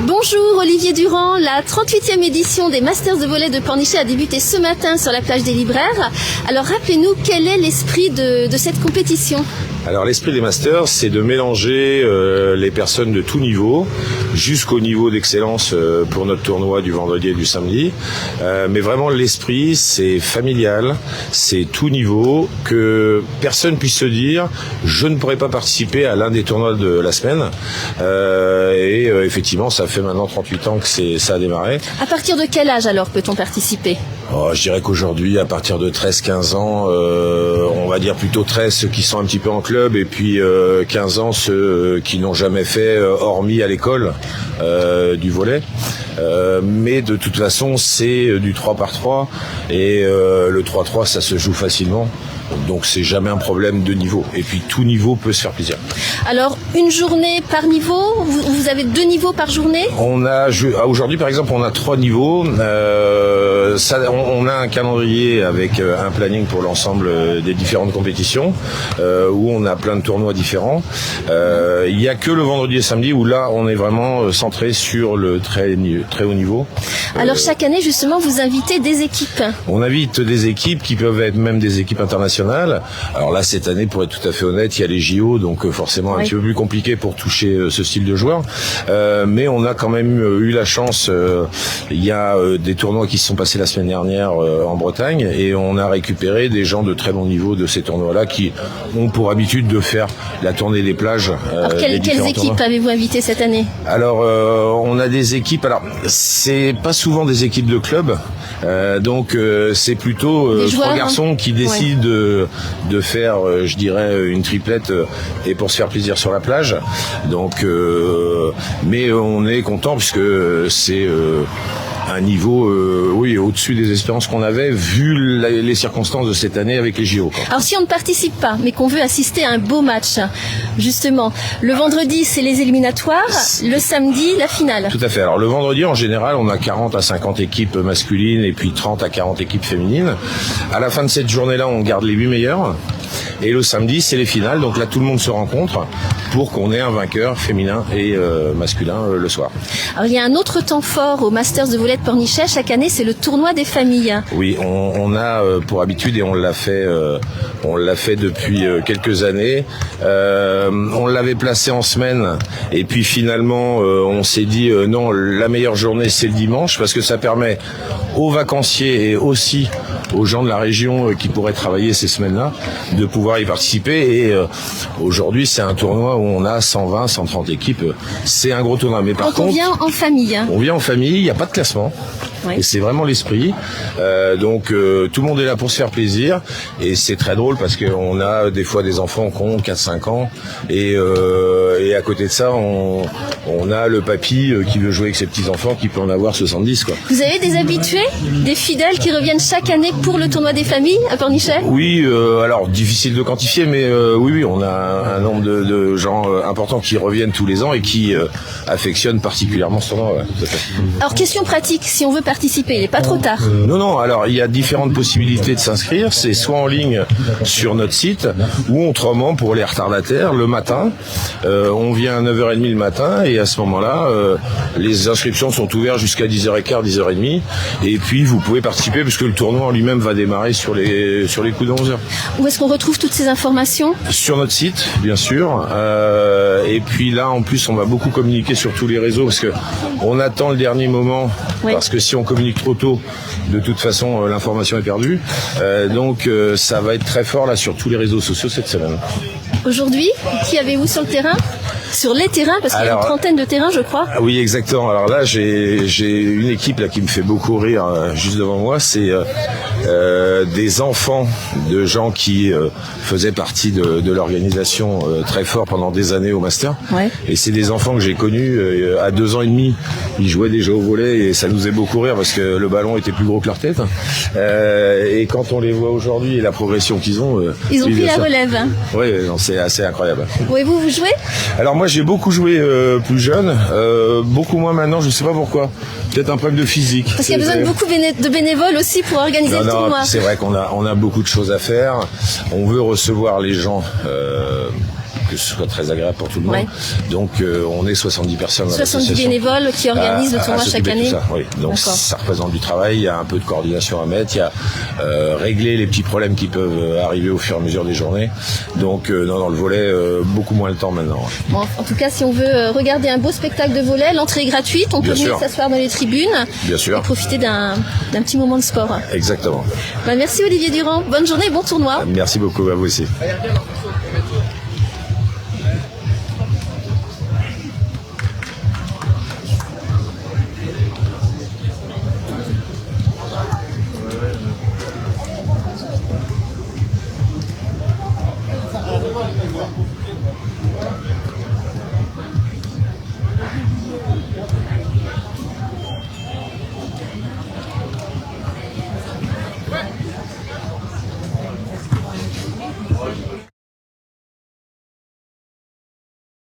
Bonjour Olivier Durand, la 38e édition des Masters de volley de Pornichet a débuté ce matin sur la plage des Libraires. Alors rappelez-nous quel est l'esprit de cette compétition. Alors l'esprit des Masters, c'est de mélanger les personnes de tout niveau jusqu'au niveau d'excellence pour notre tournoi du vendredi et du samedi. Mais vraiment l'esprit, c'est familial, c'est tout niveau, que personne puisse se dire je ne pourrais pas participer à l'un des tournois de la semaine. Effectivement, ça fait maintenant 38 ans que ça a démarré. À partir de quel âge alors peut-on participer ? Je dirais qu'aujourd'hui, à partir de 13-15 ans, on va dire plutôt 13 ceux qui sont un petit peu en club et puis 15 ans ceux qui n'ont jamais fait, hormis à l'école, du volley. Mais de toute façon, c'est du 3x3 et le 3x3, ça se joue facilement. Donc c'est jamais un problème de niveau. Et puis tout niveau peut se faire plaisir. Alors une journée par niveau, vous avez 2 niveaux par journée ? Aujourd'hui par exemple on a 3 niveaux. On a un calendrier avec un planning pour l'ensemble des différentes compétitions où on a plein de tournois différents. Il n'y a que le vendredi et samedi où là on est vraiment centré sur le très haut niveau. Alors chaque année justement vous invitez des équipes. On invite des équipes qui peuvent être même des équipes internationales. Alors là cette année pour être tout à fait honnête il y a les JO donc forcément un petit peu plus compliqué pour toucher ce style de joueur. Mais on a quand même eu la chance, il y a des tournois qui se sont passés la semaine dernière en Bretagne et on a récupéré des gens de très bon niveau de ces tournois-là qui ont pour habitude de faire la tournée des plages. Alors quelles équipes avez-vous invitées cette année ? Alors on a des équipes, alors c'est pas souvent des équipes de club, donc c'est plutôt 3 garçons qui décident de faire, je dirais, une triplette et pour se faire plaisir sur la plage. Donc, mais on est content puisque c'est un niveau au-dessus des espérances qu'on avait vu les circonstances de cette année avec les JO. Alors si on ne participe pas mais qu'on veut assister à un beau match, justement, le vendredi c'est les éliminatoires, le samedi la finale. Tout à fait. Alors le vendredi en général on a 40 à 50 équipes masculines et puis 30 à 40 équipes féminines. À la fin de cette journée-là on garde les 8 meilleurs. Et le samedi, c'est les finales. Donc là, tout le monde se rencontre pour qu'on ait un vainqueur féminin et masculin le soir. Alors, il y a un autre temps fort au Masters de volley de Pornichet. Chaque année, c'est le tournoi des familles. Oui, on a pour habitude et on l'a fait depuis quelques années. On l'avait placé en semaine et puis finalement, on s'est dit non, la meilleure journée, c'est le dimanche parce que ça permet aux vacanciers et aussi aux gens de la région qui pourraient travailler ces semaines-là de pouvoir y participer et aujourd'hui c'est un tournoi où on a 120, 130 équipes, c'est un gros tournoi. Mais par contre, on vient en famille. On vient en famille, il n'y a pas de classement. Ouais. Et c'est vraiment l'esprit. Donc tout le monde est là pour se faire plaisir et c'est très drôle parce qu'on a des fois des enfants qui ont 4-5 ans et à côté de ça on a le papy qui veut jouer avec ses petits-enfants qui peut en avoir 70 quoi. Vous avez des habitués, des fidèles qui reviennent chaque année pour le tournoi des familles à Pornichet ? Oui, alors difficile de quantifier mais oui, on a un nombre de gens importants qui reviennent tous les ans et qui affectionnent particulièrement ce tournoi. Ouais, tout à fait. Alors question pratique, si on veut participer, il n'est pas trop tard. Non, alors il y a différentes possibilités de s'inscrire, c'est soit en ligne sur notre site ou autrement pour les retardataires le matin. On vient à 9h30 le matin et à ce moment-là, les inscriptions sont ouvertes jusqu'à 10h15, 10h30 et puis vous pouvez participer puisque le tournoi en lui-même va démarrer sur les coups de 11h. Où est-ce qu'on retrouve toutes ces informations ? Sur notre site, bien sûr. Et puis là, en plus, on va beaucoup communiquer sur tous les réseaux parce que on attend le dernier moment. Oui. Parce que si on communique trop tôt, de toute façon, l'information est perdue. Donc, ça va être très fort là sur tous les réseaux sociaux cette semaine. Aujourd'hui, qui avez-vous sur le terrain ? Sur les terrains, parce qu'il y a une trentaine de terrains, je crois. Oui, exactement. Alors là, j'ai une équipe là qui me fait beaucoup rire juste devant moi. C'est des enfants de gens qui faisaient partie de l'organisation très fort pendant des années au Master. Ouais. Et c'est des enfants que j'ai connus à 2 ans et demi. Ils jouaient déjà au volley et ça nous faisait beaucoup rire parce que le ballon était plus gros que leur tête. Et quand on les voit aujourd'hui et la progression qu'ils ont... ils ont pris la relève. Hein. Oui, c'est assez incroyable. Oui, vous jouez ? Alors moi j'ai beaucoup joué plus jeune, beaucoup moins maintenant, je ne sais pas pourquoi. Peut-être un problème de physique. Parce qu'il y a besoin de beaucoup de bénévoles aussi pour organiser le tournoi. C'est vrai qu'on a beaucoup de choses à faire. On veut recevoir les gens que ce soit très agréable pour tout le monde. Ouais. Donc on est 70 personnes dans 70 l'association. bénévoles qui organisent le tournoi chaque s'occuper de année. tout ça, oui. Donc D'accord. ça représente du travail, il y a un peu de coordination à mettre, il y a régler les petits problèmes qui peuvent arriver au fur et à mesure des journées. Donc non, dans le volley, beaucoup moins le temps maintenant. Bon, en tout cas, si on veut regarder un beau spectacle de volley, l'entrée est gratuite, on peut Bien venir sûr. s'asseoir dans les tribunes Bien sûr. et profiter d'un petit moment de sport. Exactement. Merci Olivier Durand, bonne journée, bon tournoi. Merci beaucoup à vous aussi.